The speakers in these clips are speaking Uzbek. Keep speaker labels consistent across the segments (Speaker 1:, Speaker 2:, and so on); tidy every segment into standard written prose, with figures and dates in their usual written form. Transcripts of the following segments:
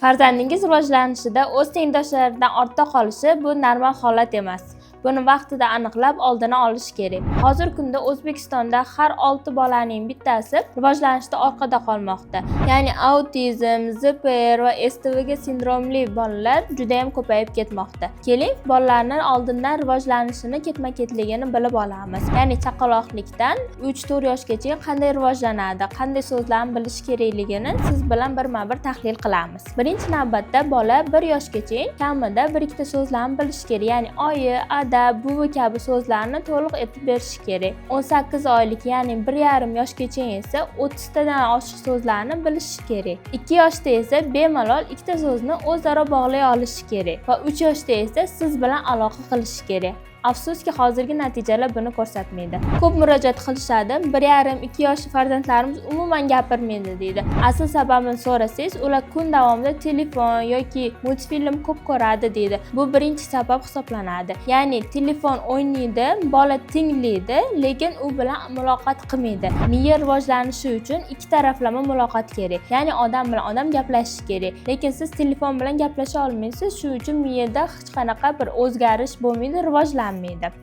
Speaker 1: Farzandingiz rivojlanishida o'z tengdoshlaridan ortda qolishi bu normal holat emas. Buni vaqtida aniqlab oldini olish kerak. Hozirgi kunda O'zbekistonda har 6 bolaning bittasi rivojlanishda orqada qolmoqda. Ya'ni autizm, ZPR va STVG sindromli bolalar juda ham ko'payib ketmoqda. Keling, bolalarning oldindan rivojlanishini ketma-ketligini bilib olamiz. Ya'ni chaqaloqlikdan 3-4 yoshgacha qanday rivojlanadi, qanday so'zlarni bilish kerakligini siz bilan birma-bir tahlil qilamiz. Birinchi navbatda bola 1 yoshgacha kamida 1-2 ta so'zlarni bilish kerak. Ya'ni oyi, buvi kabi so'zlarni to'liq etib berish kerak. 18 oylik, ya'ni 1,5 yoshgacha esa 30 tadan oshiq so'zlarni bilish kerak. 2 yoshda esa bemalol 2 ta so'zni o'zaro bog'lay olish kerak va 3 yoshda esa siz bilan aloqa qilish kerak. Afsuski hozirgi natijalar buni ko'rsatmaydi. Ko'p murojaat qilishadi. 1,5-2 yoshli farzandlarimiz umuman gapirmaydi deydi. Asl sababini so'rasangiz, ular kun davomida telefon yoki multfilm ko'p ko'radi deydi. Bu birinchi sabab hisoblanadi. Ya'ni telefon o'ynaydi, bola tinglaydi, lekin u bilan muloqot qilmaydi. Miya rivojlanishi uchun ikki taraflama muloqot kerak. Ya'ni odam bilan odam gaplashish kerak. Lekin siz telefon bilan gaplasha olmaysiz, shuning uchun miyada hech qanaqa bir o'zgarish bo'lmaydi, rivojlanmaydi.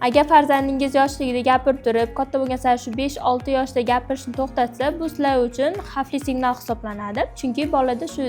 Speaker 1: Agar farzandingiz yoshligida gapirib turib, katta bo'lgan sari shu 5-6 yoshda gapirishni to'xtatsa, bu sizlar uchun xavfli signal hisoblanadi. Chunki bolada shu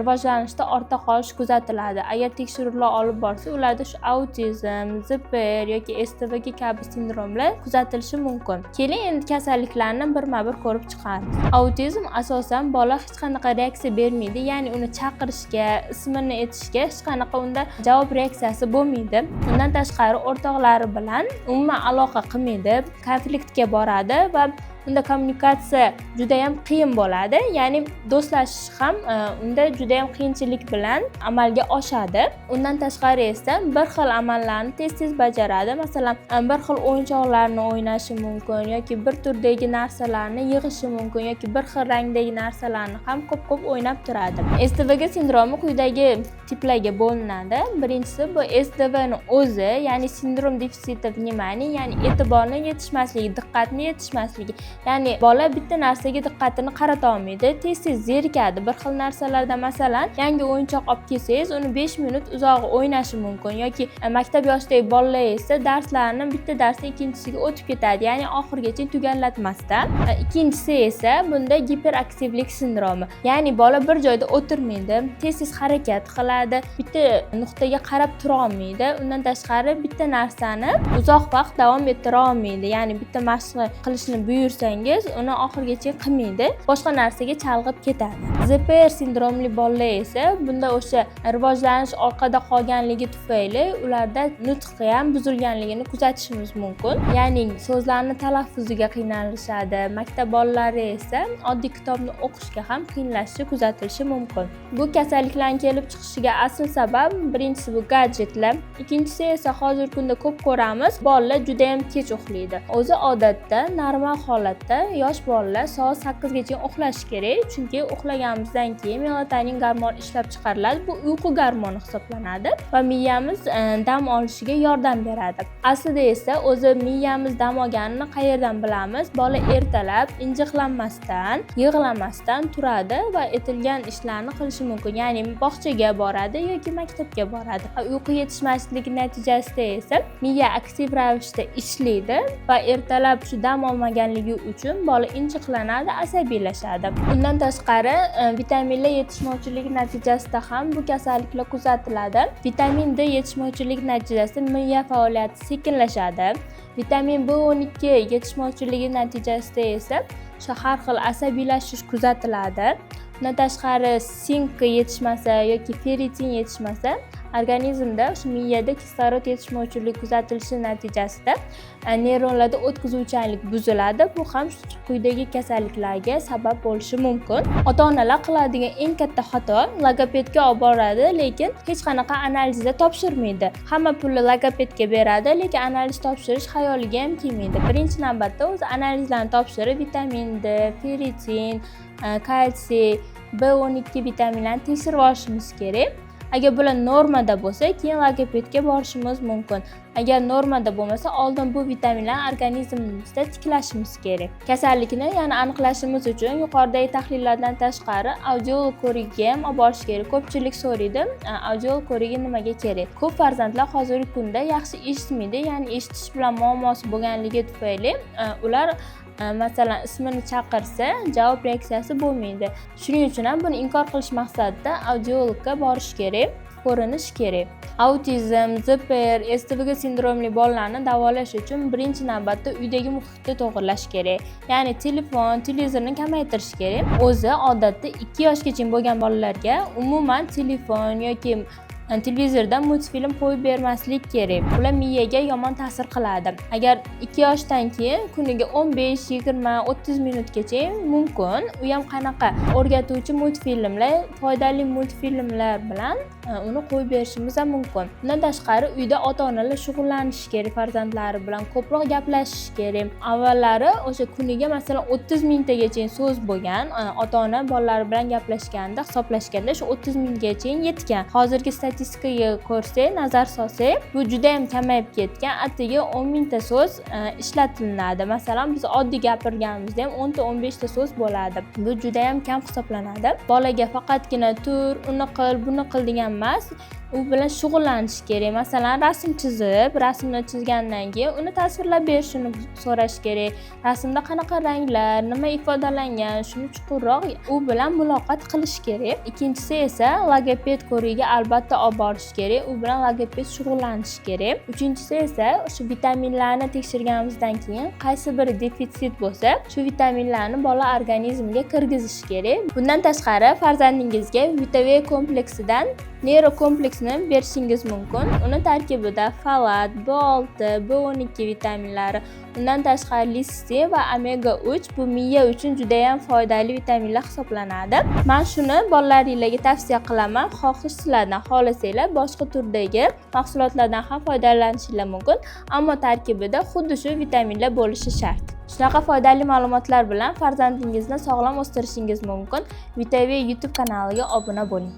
Speaker 1: rivojlanishda ortda qolish kuzatiladi. Agar tekshiruvlar olib borsa, ularda shu autizm, ZPR yoki STVG kabi sindromlar kuzatilishi mumkin. Keling, endi kasalliklarni birma-bir ko'rib chiqamiz. Autizm asosan bola hech qanaqa reaksiya bermaydi, ya'ni uni chaqirishga, ismini aytishga hech qanaqa unda javob reaksiyasi bo'lmaydi. Undan tashqari o'rtoqlari bilan umuman aloqa qilmaydi, konfliktga boradi va unda kommunikatsiya juda ham qiyin bo'ladi. Ya'ni do'stlashish ham unda juda ham qiyinchilik bilan amalga oshadi. Undan tashqari esa bir xil amallarni tez-tez bajaradi. Masalan, bir xil o'yinchoqlarni o'ynashi mumkin yoki bir turdagi narsalarni yig'ishi mumkin yoki bir xil rangdagi narsalarni ham ko'p-ko'p o'ynab turadi. STVG sindromi quyidagi tiplarga bo'linadi. Birinchisi bu STV ning o'zi, ya'ni sindrom defitsita vнимания, ya'ni e'tiborning yetishmasligi, diqqatning yetishmasligi. Ya'ni bola bitta narsaga diqqatini qarata olmaydi, tez-tez zerikadi. Bir xil narsalarda masalan, yangi o'yinchoq olib kelsangiz, uni 5 minut uzoq o'ynashi mumkin yoki maktab yoshidagi bolalar esa darslarni bitta darsdan ikkinchisiga o'tib ketadi, ya'ni oxirigacha tugallatmasdan. Ikkinchisi esa bunda giperaktivlik sindromi. Ya'ni bola bir joyda o'tirmaydi, tez-tez harakat qiladi, bitta nuqtaga qarab tura olmaydi. Undan tashqari bitta narsani uzoq vaqt davom ettira olmaydi. Ya'ni bitta mashq qilishni buyursangiz, uni oxirigacha qilmaydi, boshqa narsaga chalg'ib ketadi. ZPR sindromli bolalar esa bunda o'sha rivojlanish orqada qolganligi tufayli ularda nutqi ham buzilganligini kuzatishimiz mumkin. Ya'ni so'zlarni talaffuziga qiynalishadi. Maktab bolalari esa oddiy kitobni o'qishga ham qiyinlashishi kuzatilishi mumkin. Bu kasalliklarning kelib chiqishiga asl sabab birinchisi bu gadjetlar, ikkinchisi esa hozirgi kunda ko'p ko'ramiz, bolalar juda ham kech uxlaydi. O'zi odatda normal holatda yosh bolalar soat 8 gacha uxlashi kerak, chunki uxlaganimizdan keyin melatonin gormoni ishlab chiqariladi. Bu uyqu gormoni hisoblanadi va miyamiz dam olishiga yordam beradi. Aslida esa o'zi miyamiz dam olganini qayerdan bilamiz? Bola ertalab injiqlanmasdan, yig'lamasdan turadi va aytilgan ishlarni qilishi mumkin. Ya'ni bog'chaga boradi yoki maktabga boradi. Uyqu yetishmasligi natijasida esa miya aktiv ravishda ishlaydi va ertalab shu dam olmaganligi uchun bola injiqlanadi, asabiylashadi. Undan tashqari vitaminlar yetishmovchiligi natijasida ham bu kasalliklar kuzatiladi. Vitamin D yetishmovchiligi natijasida miya faoliyati sekinlashadi. Vitamin B12 yetishmovchiligi natijasida esa har xil asabiylashish kuzatiladi. Undan tashqari sink yetishmasa yoki ferritin yetishmasa, organizmda shu miyada kislorod yetishmovchiligi kuzatilishi natijasida neyronlarda o'tkazuvchanlik buziladi. Bu ham quyidagi kasalliklarga sabab bo'lishi mumkin. Ota-onalar qiladigan eng katta xato logopedga olib boradi, lekin hech qanaqa analizda topshirmaydi. Hamma pulni logopedga beradi, lekin analiz topshirish xayoliga ham kelmaydi. Birinchi navbatda o'zi analizlarni topshirib, vitamin D, ferritin, kalsiy, B12 vitaminlarni tekshirib olishimiz kerak. Agar bular normada bo'lsa, keyin logopedga borishimiz mumkin. Agar normada bo'lmasa, oldin bu vitaminlarni organizmimizda tiklashimiz kerak. Kasallikni yana aniqlashimiz uchun yuqoridagi tahlillardan tashqari audiolog ko'rikka ham olib borish kerak. Ko'pchilik so'raydi, audiolog ko'rigi nimaga kerak? Ko'p farzandlar hozirgi kunda yaxshi eshitmaydi, ya'ni eshitish bilan muammosi bo'lganligi tufayli ular masalan ismini chaqirsa javob reaksiyasi bo'lmaydi. Shuning uchun ham buni inkor qilish maqsadida audiologga borish kerak, ko'rinish kerak. Autizm, ZPR, STVG sindromli bolalarni davolash uchun birinchi navbatda uydagi muhitni to'g'irlash kerak. Ya'ni telefon, televizorni kamaytirish kerak. O'zi odatda 2 yoshgacha bo'lgan bolalarga umuman telefon yoki televizorda multfilm qo'yib bermaslik kerak. Ular miyaga yomon ta'sir qiladi. Agar 2 yoshdan keyin kuniga 15, 20, 30 minutgacha mumkin. U ham qanaqa o'rgatuvchi multfilmlar, foydali multfilmlar bilan uni qo'yib berishimiz ham mumkin. Bundan tashqari uyda ota-onalar shug'ullanishi kerak, farzandlari bilan ko'proq gaplashish kerak. Avvallari o'sha kuniga masalan 30 minutgacha so'z bo'lgan, ota-ona bolalari bilan gaplashganda, hisoblashganda shu 30 minutgacha yetgan. Hozirgi statistikaga ko'rsak, nazar solsak, bu juda ham kamayib ketgan. Atigi 10 mingta so'z ishlatilinadi. Masalan, biz oddiy gapirganimizda ham 10 ta 15 ta so'z bo'ladi. Bu juda ham kam hisoblanadi. Bolaga faqatgina tur, uni qil, buni qil degan emas, u bilan shug'ullanish kerak. Masalan, rasm chizib, rasmni chizgandan keyin uni tasvirlab berishini so'rash kerak. Rasmda qanaqa ranglar, nima ifodalangan, shuni chuqurroq u bilan muloqot qilish kerak. Ikkinchisi esa logoped ko'rigiga albatta olib borish kerak. U bilan logoped shug'ullanishi kerak. Uchinchisi esa shu vitaminlarni tekshirganimizdan keyin qaysi biri defitsit bo'lsa, shu vitaminlarni bola organizmiga kirgizish kerak. Bundan tashqari, farzandingizga vitamin kompleksidan neyrokompleksni berishingiz mumkin. Uni tarkibida folat, B6, B12 vitaminlari, undan tashqari lisin va omega 3 bu miya uchun juda ham foydali vitaminlar hisoblanadi. Men shuni bolalaringizga tavsiya qilaman. Xohish sizlardan xohlasanglar boshqa turdagi mahsulotlardan ham foydalanishingiz mumkin, ammo tarkibida xuddi shu vitaminlar bo'lishi shart. Shunaqa foydali ma'lumotlar bilan farzandingizni sog'lom o'stirishingiz mumkin. Vitamin YouTube kanaliga obuna bo'ling.